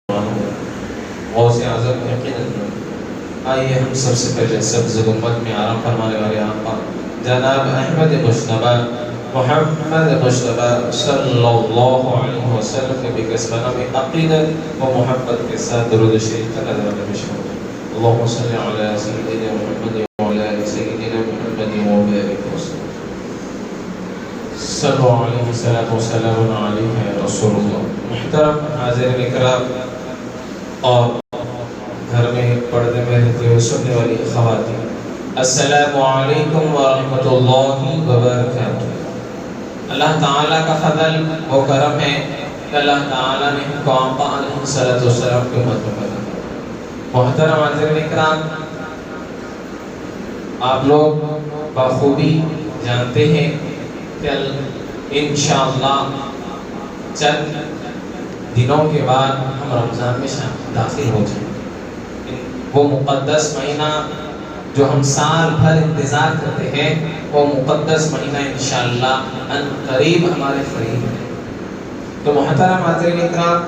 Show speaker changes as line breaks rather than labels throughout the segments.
غوث اعظم یقیناً آئیے ہم سب سے پہلے سبز گنبد میں آرام فرمانے والے آقا جناب احمد مجتبی محمد مجتبی صلی اللہ علیہ وسلم کے بقسمانہ میں عقیدت و محبت کے ساتھ درود شریف کا نظر بشمول اللہم صلی علی سیدنا محمد وعلی آل سیدنا محمد وبارک وسلم صلی اللہ علیہ وسلم وسلم علیہ رسول اللہ. محترم حاضرین اکرام اور گھر میں پردے میں رہتے ہوئے سننے والی خواتین، السلام علیکم ورحمۃ اللہ وبرکاتہ. اللہ تعالیٰ کا فضل و کرم ہے کہ اللہ تعالیٰ نے ہم کو آقا علیہ السلام کی امت میں پیدا کیا. محترم حاضرین اکرام، آپ لوگ بخوبی جانتے ہیں کہ انشاءاللہ چند دنوں کے بعد ہم رمضان میں داخل ہو جائیں. وہ مقدس مہینہ جو ہم سال بھر انتظار کرتے ہیں، وہ مقدس مہینہ انشاءاللہ ان قریب ہمارے قریب ہے. تو محترم حاضرین اکرام،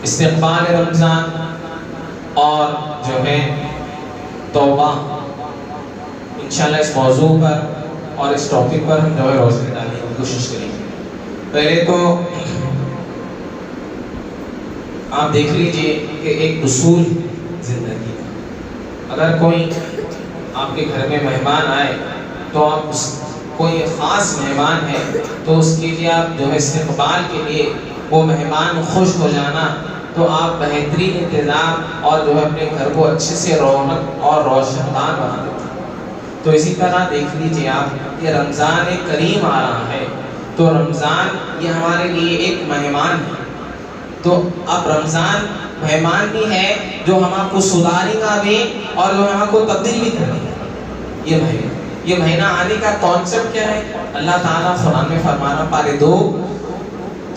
استقبال رمضان اور جو ہے توبہ، انشاءاللہ اس موضوع پر اور اس ٹاپک پر ہم جو ہے روشنی ڈالنے کی کوشش کریں گے. پہلے تو آپ دیکھ لیجئے کہ ایک اصول زندگی کا، اگر کوئی آپ کے گھر میں مہمان آئے تو آپ کوئی خاص مہمان ہے تو اس کے لیے آپ جو ہے استقبال کے لیے وہ مہمان خوش ہو جانا، تو آپ بہترین انتظام اور جو ہے اپنے گھر کو اچھے سے رونق اور روشن دان بنا دیتے ہیں. تو اسی طرح دیکھ لیجئے آپ کہ رمضان کریم آ رہا ہے، تو رمضان یہ ہمارے لیے ایک مہمان ہے. تو اب رمضان مہمان بھی ہے جو ہم آپ کو سدھارے گا بھی اور جو ہم آپ کو تبدیل بھی کرے گا. یہ مہینہ آنے کا کانسیپٹ کیا ہے؟ اللہ تعالیٰ قرآن میں فرمانا، پارے 2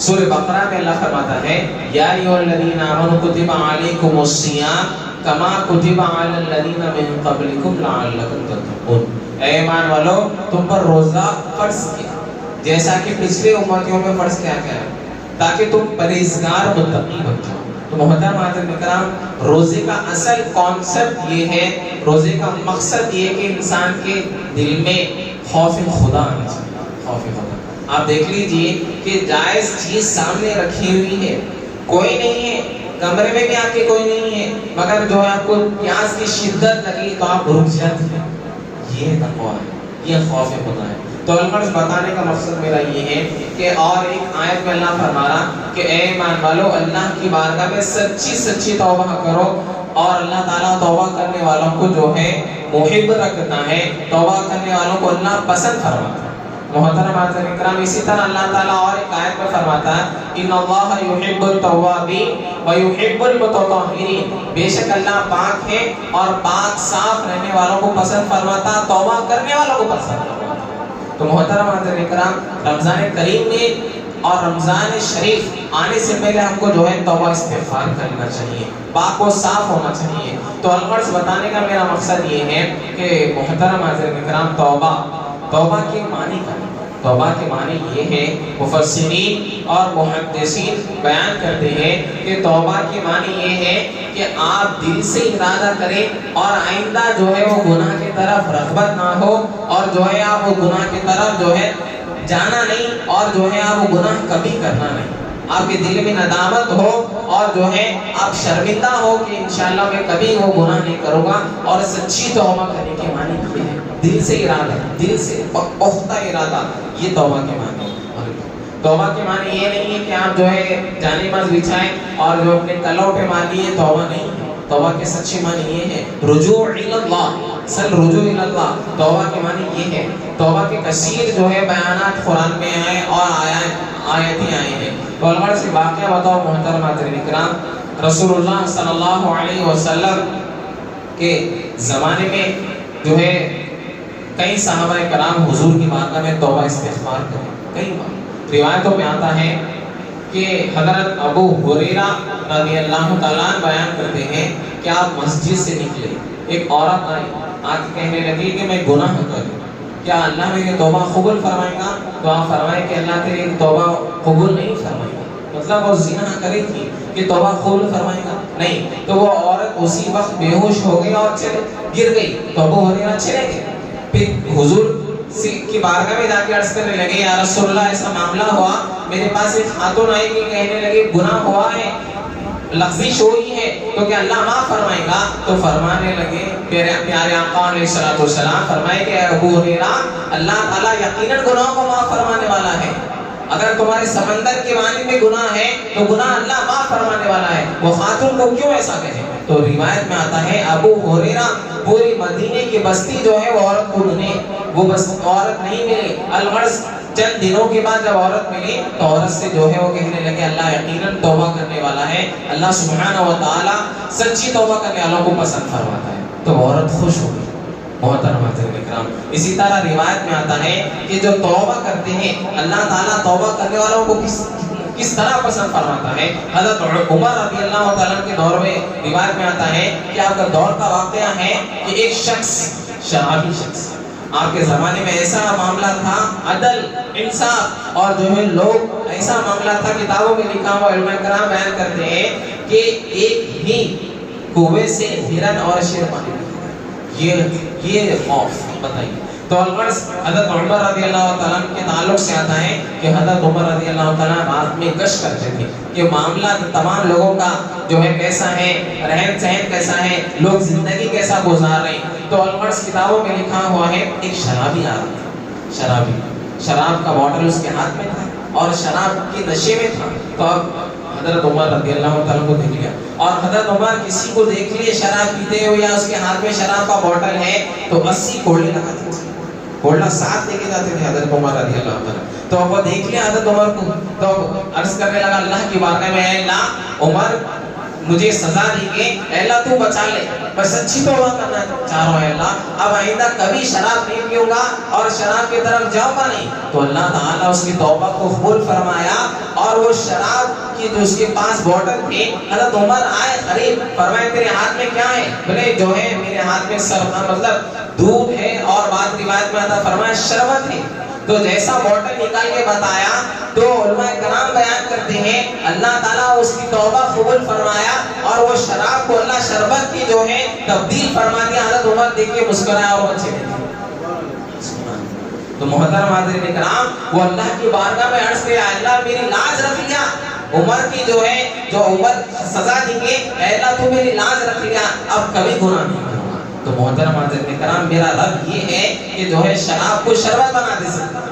سورہ بقرہ میں اللہ فرماتا ہے، یا ایھا الذین آمنوا کتب علیکم الصیام کما کتب علی الذین من قبلکم لعلکم تتقون. اے ایمان والو، تم پر روزہ فرض کیا جیسا کہ پچھلے امتوں میں فرض کیا گیا ہے تاکہ تم پرہیزگار متقی بن جاؤ. تو محترم حاضرین اکرام، روزے کا اصل کانسیپٹ یہ ہے، روزے کا مقصد یہ ہے کہ انسان کے دل میں خوف خدا آنا چاہیے. خوف خدا آپ دیکھ لیجئے کہ جائز چیز سامنے رکھی ہوئی ہے، کوئی نہیں ہے، کمرے میں بھی آپ کے کوئی نہیں ہے، مگر جو ہے آپ کو پیاس کی شدت لگی تو آپ رک جاتے ہیں. یہ تقویٰ ہے، یہ خوف خدا ہے. تو الغرض بتانے کا مقصد میرا یہ ہے کہ اور ایک آیت میں اللہ فرما رہا کہ اے ایمان والو، اللہ کی بارگاہ میں سچی توبہ کرو، اور اللہ تعالیٰ توبہ کرنے والوں کو جو ہے محب رکھتا ہے، توبہ کرنے والوں کو اللہ پسند فرماتا ہے. محترم حاضرین اکرام، اسی طرح اللہ تعالیٰ اور ایک آیت میں فرماتا ہے، ان اللہ یحب التوابین ویحب المتطہرین. بے شک اللہ پاک ہے اور پاک صاف رہنے والوں کو پسند فرماتا، توبہ کرنے والوں کو پسند فرماتا. تو محترم حاضرین اکرام، رمضان کریم میں اور رمضان شریف آنے سے پہلے ہم کو جو ہے توبہ استغفار کرنا چاہیے، پاک و صاف ہونا چاہیے. تو الغرض بتانے کا میرا مقصد یہ ہے کہ محترم حاضرین اکرام، توبہ کے معنی کا، توبہ کے معنی یہ ہے، مفسرین اور محدثین بیان کرتے ہیں کہ توبہ کے معنی یہ ہے کہ آپ دل سے ارادہ کریں اور آئندہ جو ہے وہ گناہ کی طرف رغبت نہ ہو، اور جو ہے آپ وہ گناہ کی طرف جو ہے جانا نہیں، اور جو ہے آپ وہ گناہ کبھی کرنا نہیں. آپ کے دل میں ندامت ہو اور جو ہے آپ شرمندہ ہو کہ انشاءاللہ میں کبھی وہ گناہ نہیں کروں گا. اور سچی توبہ کرنے کے معنی یہ ہے، دل سے ارادہ، دل سے پختہ ارادہ، یہ توبہ کے معنی. توبہ کے معنی یہ نہیں ہے کہ آپ جو ہے جانے ماز بچھائیں اور جو اپنے کلوں پہ مار لیے، توبہ نہیں. توبہ کے سچے معنی یہ ہے رجوع الی اللہ، اصل رجوع الی اللہ. توبہ کے معنی یہ ہے، توبہ کے کثیر جو ہے بیانات قرآن میں آئے اور آیتیں آئی ہیں. تو الغرض سے واقعہ بتاؤ محترم حاضرین اکرام، رسول اللہ صلی اللہ علیہ وسلم کے زمانے میں جو ہے کئی صحابہ کرام حضور کی بارگاہ میں توبہ استغفار کریں. کئی بار روایتوں میں آتا ہے کہ حضرت ابو ہریرہ رضی اللہ تعالیٰ بیان کرتے ہیں کہ آپ مسجد سے نکلے، ایک عورت آئی، آ کے کہنے لگی کہ میں گناہ کروں، کیا اللہ میری توبہ قبول فرمائے گا؟ تو آپ فرمائے کہ اللہ تیری توبہ قبول نہیں فرمائے گا. مطلب وہ زنا کری تھی کہ توبہ قبول فرمائے گا؟ نہیں. تو وہ عورت اسی وقت بے ہوش ہو گئی اور گر گئی. تو ابو ہریرہ چلے گئے. پھر حضور کی بارگاہ میں جا کے عرض کرنے لگے یا رسول اللہ ایسا معاملہ ہوا, میرے پاس ایک خاتون آئی کہ کہنے لگے گناہ ہوا ہے, لغزش ہوئی ہے, تو کیا اللہ معاف فرمائے گا؟ تو فرمانے لگے پیارے آقا علیہ الصلوۃ والسلام فرمائے کہ ابو ہریرہ اللہ تعالیٰ یقیناً گناہوں کو معاف فرمانے والا ہے. اگر تمہارے سمندر کے پانی میں گناہ ہے تو گناہ اللہ معاف فرمانے والا ہے. وہ خاتون کو کیوں ایسا کہے؟ تو روایت میں آتا ہے ابو ہریرہ پوری مدینے کی بستی جو ہے وہ عورت کو ڈھونڈے, وہ بس عورت نہیں ملی. الغرض چند دنوں کے بعد جب عورت ملی تو عورت سے جو ہے وہ کہنے لگے اللہ یقیناً توبہ کرنے والا ہے, اللہ سبحانہ و تعالیٰ سچی توبہ کرنے والوں کو پسند فرماتا ہے. تو عورت خوش ہو گئی. محترم حضرات اکرام, اسی طرح روایت میں آتا ہے کہ جو توبہ کرتے ہیں اللہ تعالیٰ توبہ کرنے والوں کو کس طرح پسند فرماتا ہے. حضرت عمر رضی اللہ تعالیٰ کے دور میں روایت میں آتا ہے کہ آپ کا دور کا واقعہ ہے کہ ایک شخص, شرابی شخص, آپ کے زمانے میں ایسا معاملہ تھا, عدل انصاف اور جو ہے لوگ ایسا معاملہ تھا, کتابوں میں لکھا ہوا علماء کرام بیان کرتے ہیں کہ ایک ہی کنویں سے ہرن اور شیر پانی یہ خوف بتائیے. تو الغرض حضرت عمر رضی اللہ تعالیٰ کے تعلق سے آتا ہے کہ حضرت عمر رضی اللہ تعالیٰ رات میں گشت کرتے تھے کہ معاملہ تمام لوگوں کا جو ہے کیسا ہے, رہن سہن کیسا ہے, لوگ زندگی کیسا گزار رہے ہیں. تو الغرض کتابوں میں لکھا ہوا ہے ایک شرابی آدمی, شراب کا بوتل اس کے ہاتھ میں تھا اور شراب کی نشے میں تھا. تو اب حضرت عمر رضی اللہ تعالیٰ کو دیکھ لیا, اور حضرت عمر کسی کو دیکھ لیے شراب پیتے ہوئے یا اس کے ہاتھ میں شراب کا بوتل ہے تو 80 کوڑے لگاتے تھے, کوڑا ساتھ لے کے جاتے تھے حضرت عمر رضی اللہ تعالیٰ. تو وہ دیکھ لیا حضرت عمر کو, تو عرض کرنے لگا اللہ کی بارگاہ میں, اے اللہ عمر مجھے سزا دی گئی, اے اللہ تو بچا لے, میں سچی توبہ کرنا چاہ رہا ہوں, اے اللہ اب آئندہ کبھی شراب نہیں پیوں گا اور شراب کی طرف جاؤں گا نہیں. تو اللہ تعالیٰ اس کی توبہ کو قبول فرمایا اور وہ شراب کی جو اس کے پاس بوتل تھی, حضرت عمر آئے قریب, فرمائے تیرے ہاتھ میں کیا ہے؟ بولے جو ہے میرے ہاتھ میں مطلب دودھ ہے, اور بعض روایت میں آتا فرمایا شربت ہے. تو جیسا بوتل نکال کے بتایا تو علماء کرام بیان کرتے ہیں اللہ تعالیٰ اس کی توبہ قبول فرمایا اور وہ شراب کو اللہ شربت کی جو ہے تبدیل فرما دیا. حضرت عمر دیکھ کے مسکرایا اور بچے گئے. تو محترم حاضرین کرام, وہ اللہ کی بارگاہ میں عرض کیا اللہ میری لاج رکھ لیا, عمر کی جو ہے جو عمر سزا دیں گے, اے اللہ تو میری لاج رکھ لیا, اب کبھی گناہ نہیں کروں گا. تو محترم حاضرین کرام, میرا رب یہ ہے کہ جو ہے شراب کو شربت بنا دے سکتا ہے,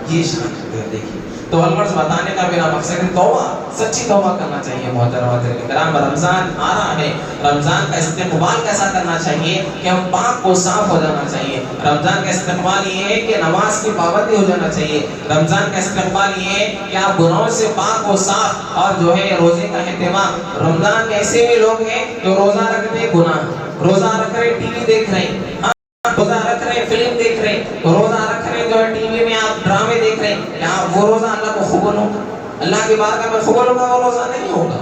یہ شان دیکھیے. تو الغرض بتانے کا میرا مقصد ہے توبہ, سچی توبہ کرنا چاہیے. محترم حاضرین کرام, رمضان آ رہا ہے, رمضان کا استقبال کیسا کرنا چاہیے کہ ہم پاک و صاف ہو جانا چاہیے. رمضان کا استقبال یہ ہے کہ نماز کی پابندی ہو جانا چاہیے. رمضان کا استقبال یہ ہے کہ آپ گناہوں سے پاک و صاف اور جو ہے روزے کا اہتمام. رمضان میں ایسے بھی لوگ ہیں جو روزہ رکھتے ہیں گناہ, روزہ رکھ رہے ٹی وی دیکھ رہے ہیں, روزہ رکھ رہے ہیں فلم دیکھ رہے ہیں, روزہ رکھ رہے ہیں جو ہے ٹی وی میں آپ ڈرامے دیکھ رہے ہیں, کیا وہ روزہ اللہ کو قبول ہوگا؟ اللہ کی بارگاہ میں قبول ہوگا وہ روزہ نہیں ہوگا.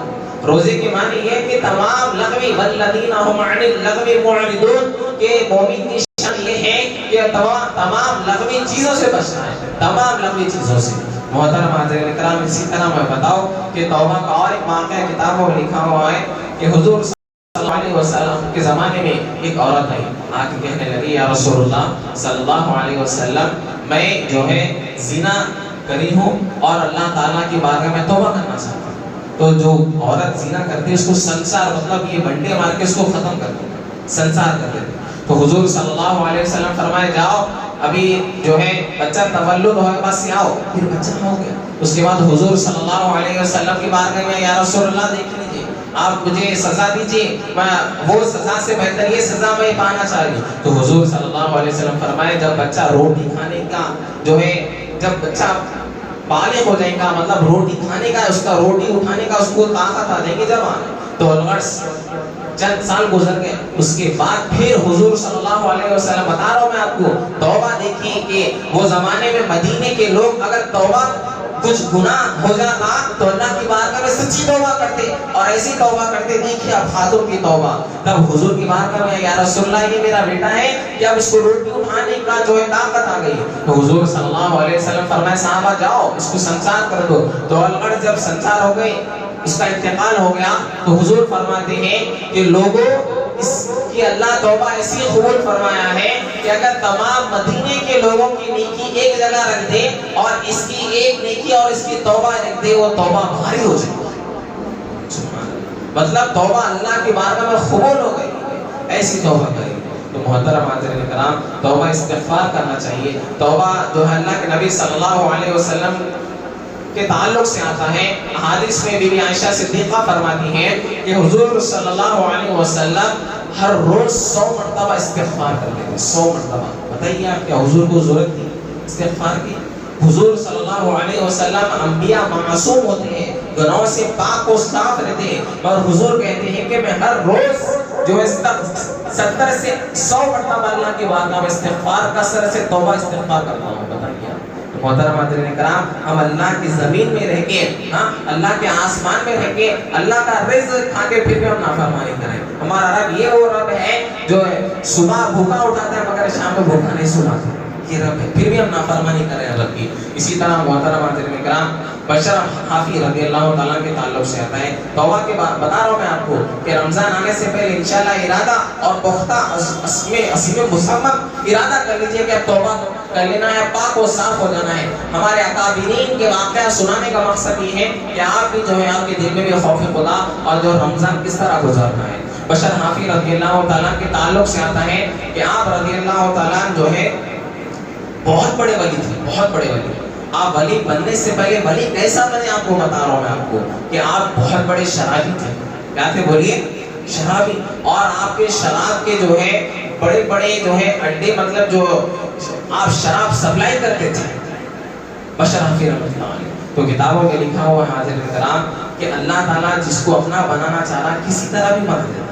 روزے کی معنی یہ ہے کہ تمام لغوی والذین هم عن اللغو معرضون, کہ مومن کی شان یہ ہے کہ تمام لغوی چیزوں سے بچنا ہے, تمام لغوی چیزوں سے. محترم حاضرین کرام, اسی طرح میں بتاؤ کہ توبہ کا اور ایک واقعہ کتابوں میں لکھا ہوا ہے کہ حضور صلی اللہ علیہ وسلم کے زمانے میں ایک عورت آئی, آ کے کہنے لگی یا رسول اللہ صلی اللہ علیہ وسلم میں جو ہے زنا کری ہوں اور اللہ تعالیٰ کی بارگاہ میں توبہ کرنا چاہتا ہوں. تو جو عورت زنا کرتی ہے اس کو سنسار, مطلب یہ بنڈے مار کے اس کو ختم کر دیں, سنسار کر دیتے. تو حضور صلی اللہ علیہ وسلم فرمائے جاؤ ابھی جو ہے بچہ تولد ہوئے بس سے آؤ. پھر بچہ ہو گیا. اس کے بعد حضور صلی اللہ علیہ وسلم کی بارگاہ میں یا رسول اللہ دیکھ لیجیے آپ مجھے سزا دیجیے, میں وہ سزا سے بہتر یہ سزا میں پانا چاہ رہی ہوں. تو حضور صلی اللہ علیہ وسلم فرمائے جب بچہ روٹی کھانے کا جو ہے, جب بچہ بالغ ہو جائے گا, مطلب روٹی کھانے کا, اس کا روٹی اٹھانے کا اس کو طاقت آ جائے گی جب آنے. تو الغرض چند سال گزر گئے, اس کے بعد پھر حضور صلی اللہ علیہ وسلم بتا رہا ہوں میں آپ کو توبہ دیکھیے کہ وہ زمانے میں مدینے کے لوگ اگر توبہ کچھ گناہ ہو جاتا تو اللہ کی بارگاہ میں سچی توبہ کرتے اور ایسی توبہ کرتے. دیکھیے اب خاتون کی توبہ, تب حضور کی بارگاہ میں یا رسول اللہ یہ میرا بیٹا ہے کہ اب اس کو روٹی اٹھانے کا جو ہے طاقت آ گئی. تو حضور صلی اللہ علیہ وسلم فرمائے صحابہ جاؤ اس کو سنسار کر دو. تو الغرض جب سنسار ہو گئی اس کا انتقال ہو گیا تو حضور فرماتے ہیں کہ لوگوں اس کی اللہ توبہ ایسی قبول فرمایا ہے کہ اگر تمام مدینے کے لوگوں کی نیکی ایک جگہ رکھ دے اور اس کی ایک نیکی اور اس کی توبہ رکھ دے وہ توبہ بھاری ہو جائے. مطلب توبہ اللہ کی بارگاہ میں قبول ہو گئی, ایسی توبہ کرے. تو محترم حاضرین کرام, توبہ استغفار کرنا چاہیے. توبہ جو ہے اللہ کے نبی صلی اللہ علیہ وسلم کے تعلق سے آتا ہے. حدیث میں بی بی عائشہ صدیقہ فرماتی ہیں کہ حضور صلی اللہ علیہ وسلم ہر روز 100 مرتبہ استغفار کرتے تھے. 100 مرتبہ. بتائیے آپ کیا حضور کو ضرورت تھی استغفار کی؟ حضور صلی اللہ علیہ وسلم انبیاء معصوم ہوتے ہیں, گناہوں سے پاک و صاف رہتے ہیں, اور حضور کہتے ہیں کہ میں ہر روز جو ہے 70 سے 100 مرتبہ اللہ کی بارگاہ میں استغفار کا سر سے توبہ استغفار کرتا ہوں. بتائیے محترم حاضرین کرام, ہم اللہ کی زمین میں رہ کے, اللہ کے آسمان میں رہ کے, اللہ کا رزق کھا کے پھر بھی ہم نافرمانی کریں. ہمارا رب یہ وہ رب ہے جو صبح بھوکا اٹھاتا ہے مگر شام میں بھوکا نہیں سلاتا. یہ رب ہے, پھر بھی ہم نافرمانی کریں رب کی. اسی طرح محترم حاضرین کرام, بشر حافی رضی اللہ تعالیٰ کے تعلق سے آتا ہے. توبہ کے بعد بتا رہا ہوں میں آپ کو کہ رمضان آنے سے پہلے انشاءاللہ ارادہ اور پختہ عزم مصمم ارادہ کر لیجئے کہ اب توبہ کر لینا ہے, پاک و صاف ہو جانا ہے. ہمارے اکابرین کے واقعہ سنانے کا مقصد یہ ہے کہ آپ بھی جو ہے آپ کے دل میں بھی خوف خدا اور جو رمضان کس طرح گزارنا ہے. بشر حافی رضی اللہ تعالیٰ کے تعلق سے آتا ہے کہ آپ رضی اللہ تعالیٰ جو ہے بہت بڑے ولی تھے, بہت بڑے ولی. آپ ولی بننے سے پہلے ولی کیسا بنے آپ کو بتا رہا ہوں میں آپ کو کہ آپ بہت بڑے شرابی تھے. کیا تھے بولیے؟ شرابی. اور آپ کے شراب کے جو ہے بڑے بڑے جو ہے اڈے, مطلب جو آپ شراب سپلائی کرتے تھے. بشر حافی رحمۃ اللہ علیہ. تو کتابوں میں لکھا ہوا ہے حاضرین کرام کہ اللہ تعالیٰ جس کو اپنا بنانا چاہا کسی طرح بھی بنا دیتا.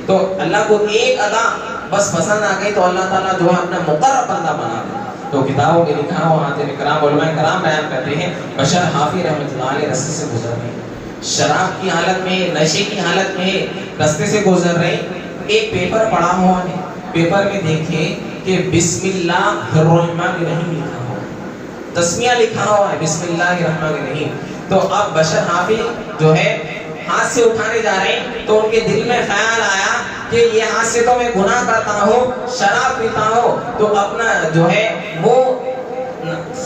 تو اللہ کو ایک ادا بس پسند آ گئی تو اللہ تعالیٰ جو ہے اپنا مقرر بندہ بنا دے. تو کتابوں میں لکھا ہوا حاضرین کرام, علماء کرام بیان کرتے ہیں بشر حافی رحمۃ اللہ علیہ رستے سے گزر رہے ہیں, شراب کی حالت میں, نشے کی حالت میں رستے سے گزر رہے ہیں. ایک پیپر پڑا ہوا ہے, پیپر میں دیکھیں کہ بسم اللہ الرحمن الرحیم لکھا ہوا ہے, تسمیہ لکھا ہوا ہے بسم اللہ الرحمن الرحیم. تو اب بشر حافی جو ہے ہاتھ سے اٹھانے جا رہے ہیں تو ان کے دل میں خیال آیا کہ یہ ہاتھ سے تو میں گناہ کرتا ہوں, شراب پیتا ہوں, تو اپنا جو ہے منہ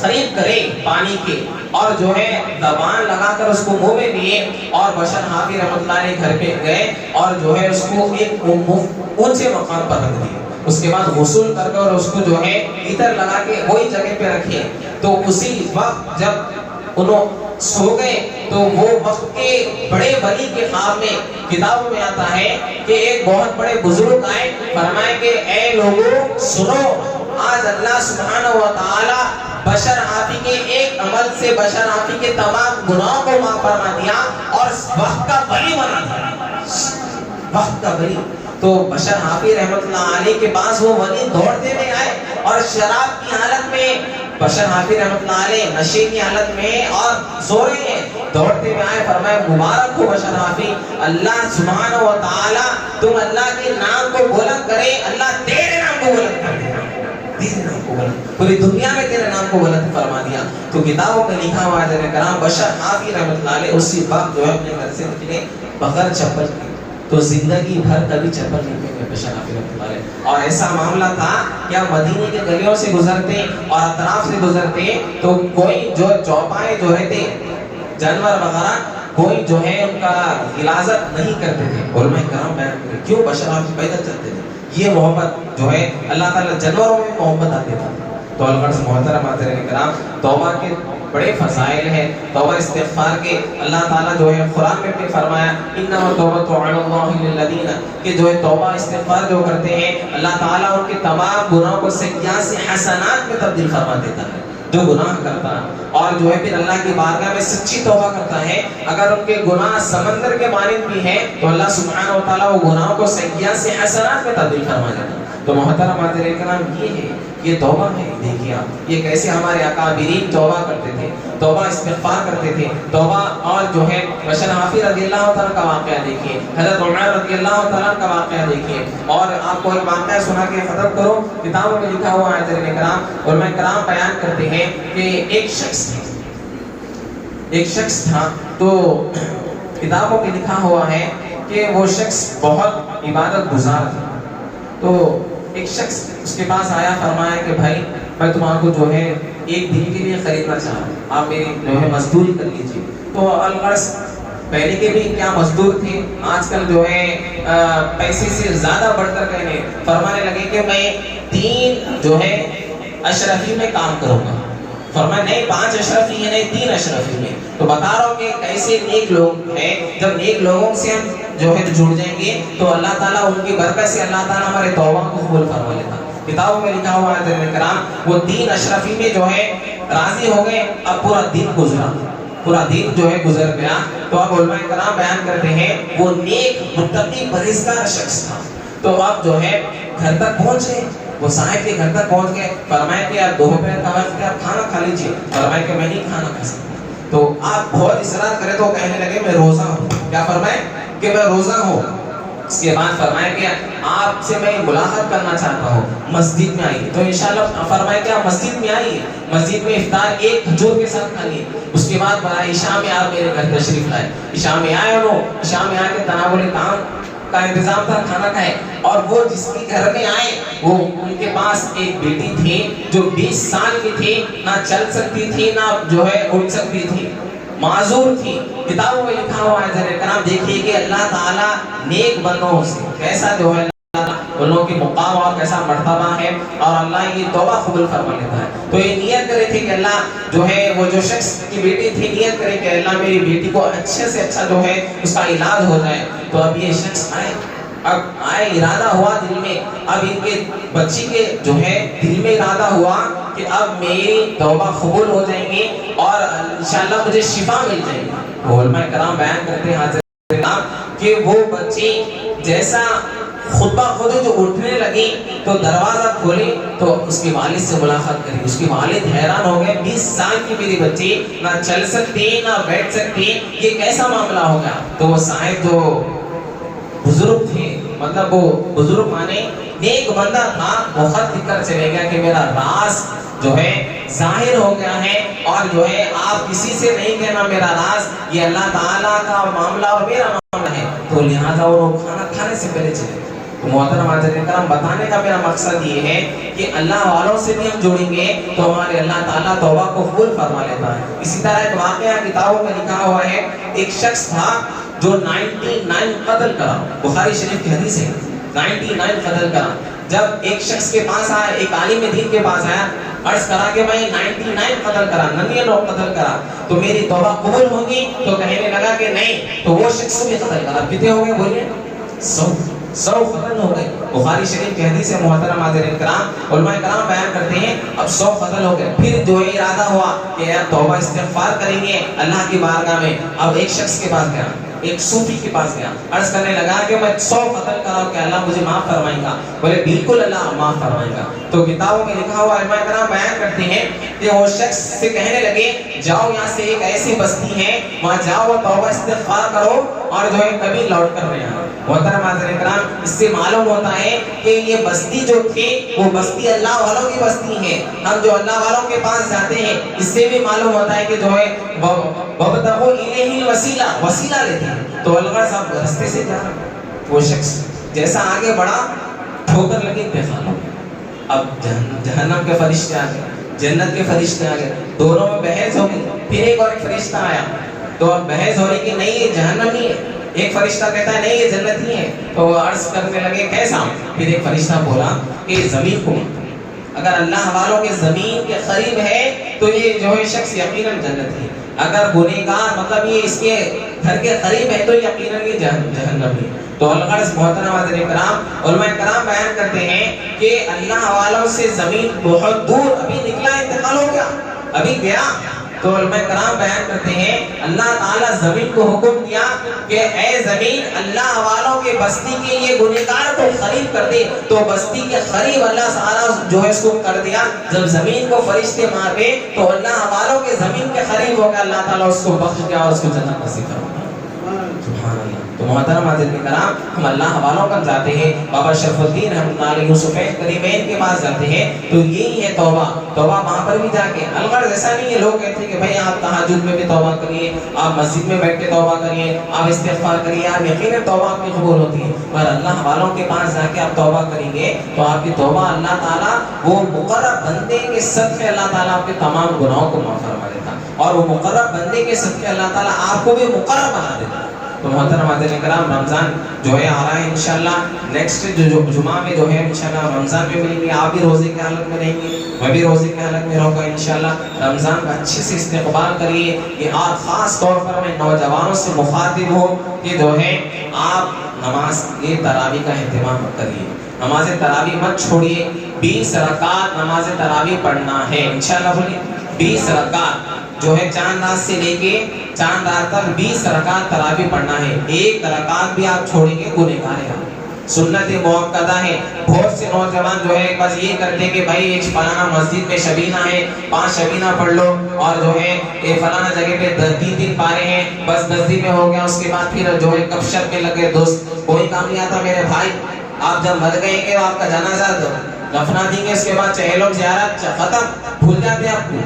خریب کرے پانی کے اور جو ہے زبان لگا کر اس کو منہ میں لیے اور بشر حافی رحمۃ اللہ علیہ گھر پہ گئے اور جو ہے اس کو ایک اونچے مقام پر رکھ دیا. اس کے بعد غسل کر کے اور اس کو جو ہے عطر لگا کے وہی جگہ پہ رکھے. تو اسی وقت جب انہوں سو گئے تو وہ وقت کے بڑے ولی کے خواب میں کتابوں میں آتا ہے کہ ایک بہت بڑے بزرگ آئے, فرمائے کہ اے لوگوں سنو, آج اللہ سبحانہ و تعالی بشر حافی کے ایک عمل سے بشر حافی کے تمام گناہوں کو معاف فرما دیا اور وقت کا ولی بنا دیا, وقت کا ولی. تو بشر حافی رحمۃ اللہ علیہ کے پاس وہ ولی دوڑتے ہوئے آئے اور شراب کی حالت میں, بشر حافی رحمۃ اللہ علیہ نشے کی حالت میں اور سو رہے ہیں, دوڑتے ہوئے آئے, فرمایا مبارک ہو بشر حافی, اللہ سبحانہ و تعالی تم اللہ کے نام کو بلند کرے, اللہ تیرے نام کو بلند کر دے, تیرے نام کو بلند, پوری دنیا میں تیرے نام کو بلند فرما دیا. تو کتابوں میں لکھا ہوا ہے کرام بشر حافی رحمۃ اللہ علیہ اسی وقت جو ہے اپنے گھر سے نکلے بغیر چپل کے, تو زندگی بھر کبھی چپل نہیں پہنے بشر حافی رحمۃ اللہ علیہ. اور ایسا معاملہ تھا کہ آپ مدینے کے گلیوں سے گزرتے اور اطراف سے گزرتے تو کوئی جو چوپائے جو رہتے جانور وغیرہ کوئی جو ہے ان کا غلاظت نہیں کرتے تھے. علماء کرام بیان کرتے کیوں بشر حافی پیدل چلتے تھے, یہ محبت جو ہے اللہ تعالیٰ جانوروں میں محبت آتی تھا. تو الغرض محترم حاضرین کرام, توبہ کے بڑے فضائل ہیں, توبہ استغفار کے. اللہ تعالیٰ جو ہے قرآن میں بھی فرمایا انما التوبۃ علی اللہ للذین, کہ جو ہے توبہ استغفار جو کرتے ہیں اللہ تعالیٰ ان کے تمام گناہوں کو سیئات سے حسنات میں تبدیل فرما دیتا ہے. جو گناہ کرتا ہے اور جو ہے پھر اللہ کی بارگاہ میں سچی توبہ کرتا ہے, اگر ان کے گناہ سمندر کے مانند بھی ہیں تو اللہ سبحانہ و تعالیٰ وہ گناہوں کو سیئات سے حسنات میں تبدیل فرما دیتا ہے. تو محترم حاضرین کرام یہ ہے, یہ توبہ ہے. دیکھیے آپ یہ کیسے ہمارے اکابرین توبہ کرتے تھے, توبہ استغفار کرتے تھے. توبہ اور جو ہے بشر حافی رضی اللہ تعالیٰ کا واقعہ دیکھیے, حضرت عمر رضی اللہ تعالیٰ کا واقعہ دیکھیے. اور آپ کو ایک واقعہ سنا کے ختم کرو, کتابوں میں لکھا ہوا ہے حضرت کرام, علماء کرام بیان کرتے ہیں کہ ایک شخص تھا تو کتابوں میں لکھا ہوا ہے کہ وہ شخص بہت عبادت گزار تھا. تو ایک شخص اس کے پاس آیا, فرمایا کہ بھائی میں تمہارے کو جو ہے ایک دن کے لیے خریدنا چاہ رہا ہوں, آپ میری جو ہے مزدوری کر لیجیے. تو الغرض پہلے کے بھی کیا مزدور تھے, آج کل جو ہے پیسے سے زیادہ بڑھ کر کہنے فرمانے لگے کہ میں 3 جو ہے اشرفی میں کام کروں گا. فرمایا نہیں 5 اشرفی ہے, نہیں 3 اشرفی میں. تو بتا رہا ہوں کہ کیسے نیک لوگ ہیں, جب نیک لوگوں سے ہم جو ہے جڑ جائیں گے تو اللہ تعالیٰ ان کی برکت سے اللہ تعالیٰ ہمارے توبہ کو قبول فرما لیتا. کتابوں میں لکھا ہوا ہے کرام وہ 3 اشرفی میں جو ہے راضی ہو گئے. اب پورا دن گزرا, پورا دن جو ہے گزر گیا. تو اب علماء کرام بیان کرتے ہیں وہ نیک متقی پرہیزگار شخص تھا. تو اب جو ہے گھر تک پہنچے, وہ صاحب کے گھر تک پہنچ گئے. فرمایا کہ آپ دوپہر کا وقت ہے, آپ کھانا کھا لیجیے. فرمایا کہ میں نہیں کھانا کھا سکتا. تو آپ بہت اصرار کرے تو کہنے لگے میں روزہ ہوں. کیا فرمائے کہ میں روزہ ہوں. اس کے بعد فرمایا کہ آپ سے میں ملاقات کرنا چاہتا ہوں, مسجد میں آئیے. تو انشاءاللہ فرمایا کہ آپ مسجد میں آئیے. مسجد میں افطار ایک کھجور کے ساتھ کھا لیے. اس کے بعد برائے عشاء میں آپ میرے گھر تشریف لائے. عشاء میں آئے انہوں, عشاء میں آ کے تناول کام کا انتظام تھا, کھانا کھائے. اور وہ جس کے گھر میں آئے وہ ان کے پاس ایک بیٹی تھی جو 20 سال کی تھی, نہ چل سکتی تھی نہ جو ہے اٹھ سکتی تھی, معذور تھی. کتابوں میں لکھا ہوا ہے ذرا کرام دیکھیے کہ اللہ تعالیٰ نیک بندوں سے کیسا جو ہے ان لوگوں کی مقام اور کیسا مرتبہ ہے, اور اللہ یہ توبہ قبول فرما لیتا ہے. تو یہ نیت کرے تھے کہ اللہ جو ہے وہ جو شخص کی بیٹی تھی نیت کرے کہ اللہ میری بیٹی کو اچھے سے اچھا جو ہے اس کا علاج ہو جائے. تو اب یہ شخص آئے, اب آئے, ارادہ ہوا دل میں, اب ان کے بچی کے جو ہے دل میں ارادہ ہوا کہ اب میری توبہ قبول ہو جائیں گی اور انشاءاللہ مجھے شفا مل جائے گی. علماء کرام بیان کرتے ہیں حاضر کہ وہ بچی جیسا خود بخود جو اٹھنے لگی تو دروازہ کھولی تو اس کے والد سے ملاقات کری. اس کے والد حیران ہو گئے, 20 سال کی میری بچی نہ چل سکتی نہ بیٹھ سکتی, یہ کیسا معاملہ ہو گیا. تو وہ صاحب جو بزرگ تھے, مطلب وہ بزرگ مانے نیک بندہ تھا, وہ خط لکھ کر چلے گیا کہ میرا راز جو ہے ظاہر ہو گیا ہے اور جو ہے آپ کسی سے نہیں کہنا میرا راز, یہ اللہ تعالیٰ کا معاملہ اور میرا معاملہ ہے. تو لہٰذا وہ کھانا کھانے سے پہلے چلے. تو محترم حاضرین کرام بتانے کا میرا مقصد یہ ہے کہ اللہ والوں سے بھی ہم جوڑیں گے تو ہمارے اللہ تعالیٰ توبہ کو قبول فرما لیتا ہے. اسی طرح ایک واقعہ کتابوں میں لکھا ہوا ہے, ایک شخص تھا جو 99 قتل کرا. بخاری شریف کی حدیث ہے, 99 قتل کرا. جب ایک شخص کے پاس آیا, ایک عالم دین کے پاس آیا, عرض کرا کہ میں 99 قتل کرا, 99 قتل کرا, تو میری توبہ قبول ہوگی. تو کہنے لگا کہ نہیں. تو وہ شخص بھی قتل کرا. کتنے ہو گئے بولیے؟ 100 قتل ہو گئے. بخاری شریف کی حدیث ہے محترم حاضرین کرام. علماء کرام بیان کرتے ہیں اب 100 قتل ہو گئے. پھر جو ارادہ ہوا کہ یار توبہ استغفار کریں گے اللہ کی بارگاہ میں. اب ایک شخص کے پاس گیا, ایک صوفی کے پاس گیا, عرض کرنے لگا کہ میں 100 قتل کراؤں کہ اللہ مجھے معاف فرمائے گا. بولے بالکل اللہ معاف فرمائے گا. تو کتابوں میں لکھا ہوا علماء کرام بیان کرتے ہیں کہ وہ شخص سے کہنے لگے جاؤ یہاں سے ایک ایسی بستی ہے وہاں جاؤ اور توبہ استغفار کرو اور جو ہے کبھی لوٹ کر نہیں آنا. محترم حاضرین کرام اس سے معلوم ہوتا ہے کہ یہ بستی جو تھی وہ بستی اللہ والوں کی بستی ہے. ہم جو اللہ والوں کے پاس جاتے ہیں اس سے بھی معلوم ہوتا ہے کہ جو ہے وَابْتَغُوا إِلَيْهِ الْوَسِيلَةَ وسیلہ لیتے ہیں. تو اللہ صاحب راستے سے جا رہا, وہ شخص جیسا آگے بڑھا ٹھوکر لگی بےخال ہو گیا. اب جہنم کے فرشتے آ گئے, جنت کے فرشتے آ گئے, دونوں میں بحث ہو گئی. پھر ایک اور ایک فرشتہ آیا تو اب بحث ہو رہی کہ نہیں یہ جہنم ہی ہے. ایک فرشتہ کہتا ہے نہیں یہ جنت ہی ہے. تو وہ عرض کرنے لگے کیسا. پھر ایک فرشتہ بولا کہ زمین کو اگر اللہ والوں کے زمین کے قریب ہے تو یہ جو ہے شخص یقیناً جنت ہے. اگر گنہگار مطلب یہ اس کے گھر کے قریب ہے تو یقیناً یہ جہنم ہے. تو الغرض محترم حاضرین کرام علماء کرام بیان کرتے ہیں کہ اللہ والوں سے زمین بہت دور ابھی نکلا, انتقال ہو گیا, ابھی گیا. تو علماء کرام بیان کرتے ہیں اللہ تعالیٰ زمین کو حکم دیا کہ اے زمین اللہ والوں کے بستی کے یہ گنہگار کو قریب کر دے. تو بستی کے قریب اللہ تعالیٰ جو ہے اس کو کر دیا. جب زمین کو فرشتے مار گئے تو اللہ والوں کے زمین کے قریب ہو گیا, اللہ تعالیٰ اس کو بخش گیا اور اس کو جنت نصیب فرمایا. سبحان اللہ. تو محترم حضرات کرام, ہم اللہ والوں پر جاتے ہیں, بابا شرف الدین رحمۃ اللہ علیہ یوسفین کریمین کے پاس جاتے ہیں, تو یہی ہے توبہ. توبہ وہاں پر بھی جا کے, الغرض ایسا نہیں ہے لوگ کہتے ہیں کہ بھائی آپ تہجد میں بھی توبہ کریے, آپ مسجد میں بیٹھ کے توبہ کریے, آپ استغفار کریے, آپ یقیناً توبہ آپ کی قبول ہوتی ہے, پر اللہ والوں کے پاس جا کے آپ توبہ کریں گے تو آپ کی توبہ اللہ تعالیٰ وہ مقرب بندے کے صدقے اللہ تعالیٰ آپ کے تمام گناہوں کو معاف فرما دیتا, اور وہ مقرب بندے کے صدقے اللہ تعالیٰ آپ کو بھی مقرب بنا دیتا. تو محترم حضرات کرام, رمضان جو ہے آ رہا ہے انشاءاللہ, نیکسٹ جو جمعہ میں جو ہے انشاءاللہ رمضان میں ملیں گے, آپ بھی روزے کی حالت میں رہیں گے, میں بھی روزے کی حالت میں رہوں گا انشاءاللہ. رمضان کا اچھے سے استقبال کریے. یہ آپ خاص طور پر میں نوجوانوں سے مخاطب ہوں کہ جو ہے آپ نماز یہ تراویح کا اہتمام کریے, نماز تراویح مت چھوڑیے. 20 رکعت نماز تراویح پڑھنا ہے انشاءاللہ. بولیے 20 رکعت جو ہے چاند رات سے لے کے چاند رات تک 20 رکعت تراویح پڑھنا ہے. ایک رکعت بھی آپ چھوڑیں گے گنہگار ہیں. سنت موقدہ ہے. بہت سے نوجوان جو ہے بس یہ کرتے ہیں کہ بھائی ایک فلانا مسجد میں شبینہ ہے, 5 شبینہ پڑھ لو, اور جو ہے یہ فلانا جگہ پہ 3 پارے ہیں, بس 10 دن میں ہو گیا. اس کے بعد پھر جو ہے گپ شپ میں لگے دوست, کوئی کام نہیں آتا میرے بھائی. آپ جب مر گئے کہ آپ کا جنازہ دفنا دیں گے, اس کے بعد چہلم زیارت ختم, بھول جاتے آپ کو.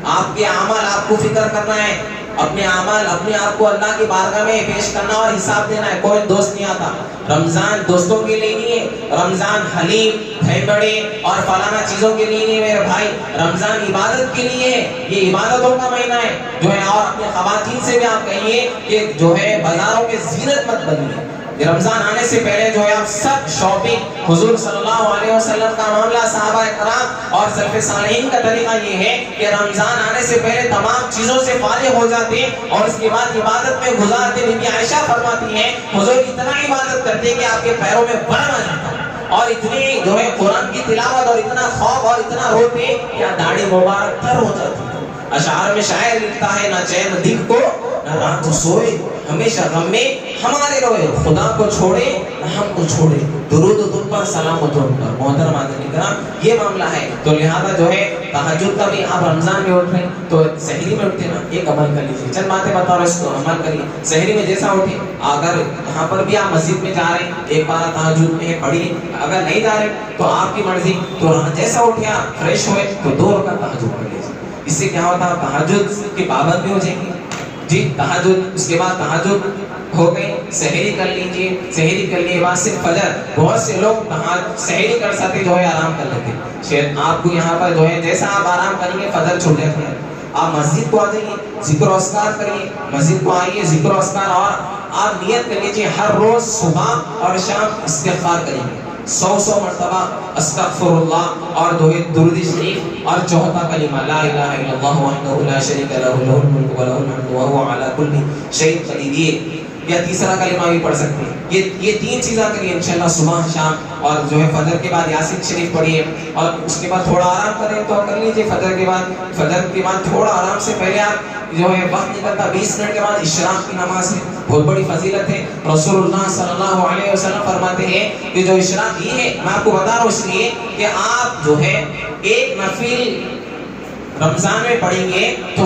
آپ کے اعمال آپ کو فکر کرنا ہے, اپنے اعمال اپنے آپ کو اللہ کی بارگاہ میں پیش کرنا اور حساب دینا ہے. کوئی دوست نہیں آتا. رمضان دوستوں کے لیے نہیں ہے, رمضان حلیم بھائی بڑے اور فلانا چیزوں کے لیے نہیں میرے بھائی. رمضان عبادت کے لیے ہے, یہ عبادتوں کا مہینہ ہے جو ہے. اور اپنے خواتین سے بھی آپ کہیے کہ جو ہے بازاروں میں زینت مت بنیے. رمضان آنے سے پہلے جو ہے آپ سب شاپنگ, حضور صلی اللہ علیہ وسلم کا معاملہ, صحابہ کرام اور سلف صالحین کا طریقہ یہ ہے کہ رمضان آنے سے پہلے تمام چیزوں سے فارغ ہو جاتے اور اس کے بعد عبادت میں گزارتے. بی بی عائشہ فرماتی ہیں حضور اتنا عبادت کرتے کہ آپ کے پیروں میں برم آ جاتا, اور اتنی جو ہے قرآن کی تلاوت اور اتنا خوف اور اتنا روتے کہ داڑھی مبارک تر ہو جاتی. اشعار میں شاعر لکھتا ہے, نہ چین دل کو نہ رات سوئے, ہمیشہ غم میں ہمارے روئے, خدا کو چھوڑے نہ ہم کو چھوڑے, درود تم پر سلامت ہو پر. محترم حضرات کرام, یہ معاملہ ہے. تو لہذا جو ہے تہجد کا بھی آپ رمضان میں اٹھ رہے ہیں تو سحری میں اٹھتے نا, ایک عمل کر لیجیے. چند باتیں بتا رہا ہوں, اس کو عمل کریے. سحری میں جیسا اٹھے, اگر یہاں پر بھی آپ مسجد میں جا رہے ہیں, ایک بار تہجد میں پڑھیے. اگر نہیں جا رہے تو آپ کی مرضی, تو جیسا اٹھے آپ فریش ہوئے تو 2 رکعت تہجد پڑھ لیجیے. اس سے کیا ہوتا ہے, تہجد کی پابند بھی ہو جائیں گے جی. تہجد, اس کے بعد تہجد ہو گئی, سحری کر لیجیے. سحری کر لیے بعد سے فجر. بہت سے لوگ سحری کر سکتے جو ہے آرام کر لیتے. شاید آپ کو یہاں پر جو ہے جیسا آپ آرام کریں گے فجر چھوٹ جاتے ہیں. آپ مسجد کو آ جائیے, ذکر و اذکار کریے. مسجد کو آئیے, ذکر و اذکار, اور آپ نیت کر لیجیے ہر روز صبح اور شام استغفار کریں گے 100 مرتبہ استغفر اللہ, اور درود شریف, اور چوتھا کلمہ لا الہ الا اللہ وحدہ لا شریک لہ لہ الملک و لہ الحمد وہو علی کل شیء قدیر. یا تیسرا کلمہ بھی پڑھ سکتے ہیں. یہ 3 چیزیں کریے انشاءاللہ صبح شام, اور جو ہے فجر کے بعد یاسین شریف پڑھیے, اور اس کے بعد تھوڑا آرام کریں تو کر لیجیے. فجر کے بعد تھوڑا آرام سے پہلے آپ جو ہے وقت نکلتا 20 منٹ کے بعد اشراق کی نماز ہے, بہت بڑی فضیلت ہے. رسول اللہ صلی اللہ علیہ وسلم فرماتے ہیں کہ جو اشراق یہ ہے, میں آپ کو بتا رہا ہوں اس لیے کہ آپ جو ہے ایک نفل رمضان میں پڑھیں گے تو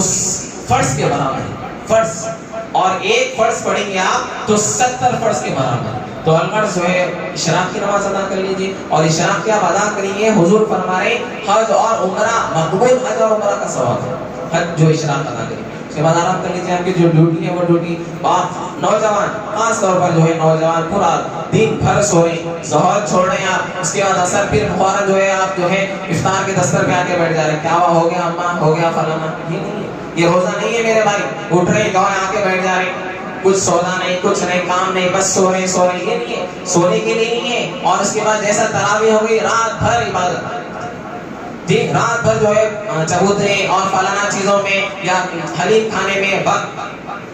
فرض کے برابر ہے, فرض, اور ایک فرض پڑھیں گے آپ تو 70 فرض کے برابر. تو الغرض جو ہے اشراق کی نماز ادا کر لیجیے. اور اشراق کیا ادا کریں گے, حضور فرما رہے حج اور عمرہ مقبول, حج اور عمرہ کا ثواب ہے. حج جو اشراق ادا کریں, اس کے بعد آرام کر لیجیے. آپ کی جو ڈیوٹی ہے وہ ڈیوٹی. نوجوان خاص طور پر جو ہے نوجوان پورا دن بھر سو رہے, ظہر چھوڑ رہے ہیں آپ, اس کے بعد اثر پھر فوراً جو ہے آپ جو ہے افطار کے دستر پہ آ کے بیٹھ جا رہے ہیں. کیا ہو گیا اماں, ہو گیا فلانا. یہ نہیں ہے, یہ روزہ نہیں ہے میرے بھائی. اٹھ رہے ہیں آ کے بیٹھ جا رہے ہیں, کچھ سودا نہیں, کچھ نہیں, کام نہیں, بس سو رہے ہیں. یہ نہیں ہے, سونے کے لیے نہیں ہے. اور اس کے بعد جیسا تراویح ہو گئی, رات بھر عبادت جی, رات بھر جو ہے چبوترے اور فلانا چیزوں میں یا حلیم کھانے میں وقت.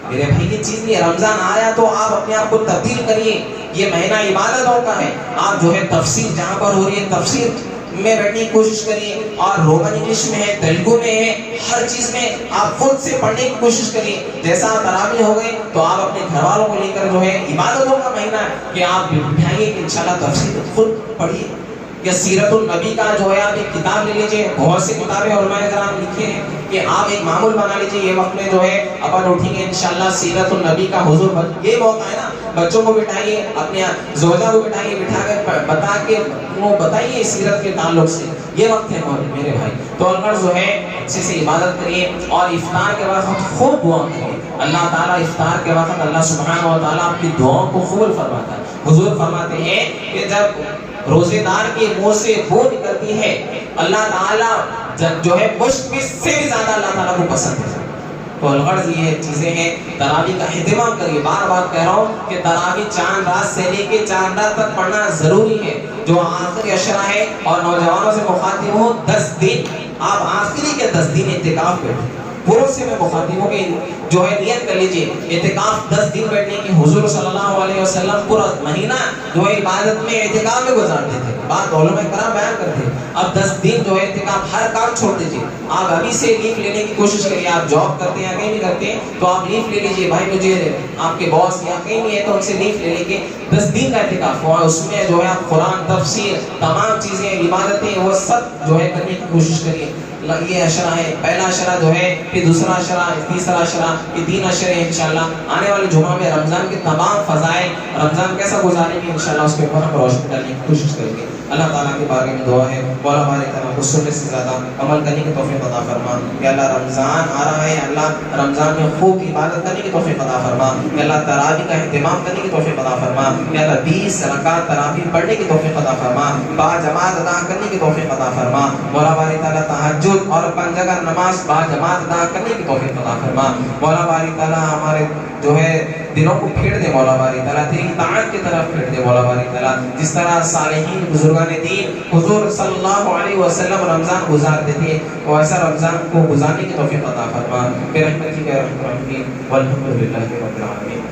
میرے بھائی یہ چیز نہیں ہے. رمضان آیا تو آپ اپنے آپ کو تبدیل کریے. یہ مہینہ عبادتوں کا ہے. آپ جو ہے تفسیر جہاں پر ہو رہی ہے تفسیر میں بیٹھنے کی کوشش کریے, اور رومن انگلش میں ہے, تیلگو میں ہے, ہر چیز میں آپ خود سے پڑھنے کی کوشش کریے. جیسا تراویح ہو گئے تو آپ اپنے گھر والوں کو لے کر جو ہے عبادتوں کا مہینہ ہے کہ آپ بٹھائیے کہ انشاءاللہ تفسیر خود پڑھیے. کہ سیرت النبی کا جو ہے آپ ایک کتاب لے لیجئے، بہت سی کتابیں علماء کرام لکھے ہیں کہ آپ ایک معمول بنا لیجئے، یہ وقت میں جو ہے اپن اٹھیں گے انشاءاللہ سیرت النبی کا حضور یہ موقع ہے نا، بچوں کو بٹھائیے، اپنے زوجہ کو بٹھائیے، بٹھا کر بتا کے وہ بتائیے سیرت کے تعلق سے، یہ وقت ہے میرے بھائی۔ تو الغرض جو ہے اچھے سے عبادت کریے اور افطار کے وقت خوب دعا کریے۔ اللہ تعالیٰ افطار کے وقت اللہ سبحانہ و تعالیٰ آپ کی دعاؤں کو قبول فرماتا ہے۔ حضور فرماتے ہیں کہ جب روزے دار کے منہ سے بو نکلتی ہے، اللہ تعالیٰ جو ہے مشک سے بھی زیادہ اللہ تعالیٰ کو پسند ہے۔ تو الغرض یہ چیزیں ہیں، تراویح کا اہتمام کریے۔ بار بار کہہ رہا ہوں کہ تراویح چاند رات سے لے کے چاند رات تک پڑھنا ضروری ہے، جو آخری عشرہ ہے، اور نوجوانوں سے مخاطب ہوں 10 دن آپ آخری کے 10 دن اعتکاف بیٹھیں۔ پوروں سے میں مخاطب ہوں کہ جو ہے نیت کر لیجئے اعتکاف 10 دن بیٹھنے کی۔ حضور صلی اللہ علیہ وسلم پورا مہینہ جو ہے عبادت میں اعتکاف میں گزارتے تھے، بات علماء کرام بیان کرتے ہیں۔ اب 10 دن جو ہے اعتکاف، ہر کام چھوڑ دیجئے، آپ ابھی سے لیف لینے کی کوشش کریے۔ آپ جاب کرتے ہیں یا کہیں بھی کرتے ہیں تو آپ لیف لے لیجئے، بھائی مجھے آپ کے باس یا کہیں بھی ہے تو ان سے لیف لے لے کے 10 دن کا اعتکاف ہوا، اس میں جو ہے آپ قرآن، تفسیر، تمام چیزیں، عبادتیں، وہ سب جو ہے کرنے کی کوشش کریے۔ یہ عشرہ ہے، پہلا عشرہ جو ہے، پھر دوسرا عشرہ، تیسرا عشرہ، یہ 3 عشرے انشاءاللہ آنے والے جمعہ میں رمضان کے تمام فضائل، رمضان کیسا گزاریں گے انشاءاللہ اس کے اوپر ہم روشنی ڈالنے کی کوشش کریں گے۔ اللہ تعالیٰ کے بارے میں دعا ہے، مولا ہمارے طرح کو سننے سے زیادہ عمل کرنے کی توفیق عطا فرما۔ یا اللہ رمضان آ رہا ہے، اللہ رمضان میں خوب عبادت کرنے کی توفیق عطا فرما۔ یا اللہ تراویح کا اہتمام کرنے کی توفیق عطا فرما۔ یا اللہ 20 رکعت تراویح پڑھنے کی توفیق عطا فرما، با جماعت ادا کرنے کی توفیق عطا فرما۔ مولا باری تعالیٰ تہجد اور 5 جگہ نماز با جماعت ادا کرنے کی توفیق عطا فرما۔ مولا باری تعالیٰ ہمارے جو ہے دلوں کو پھیر دے، مولا باری تعالیٰ تیری اطاعت کی طرف پھیر دے، مولا باری تعالیٰ جس طرح صالحین بزرگان دین حضور صلی اللہ علیہ وسلم رمضان گزارتے تھے، وہ ایسا رمضان کو گزارنے کی توفیق عطا فرما۔ برحمتک یا ارحم الراحمین، والحمد للہ رب العالمین۔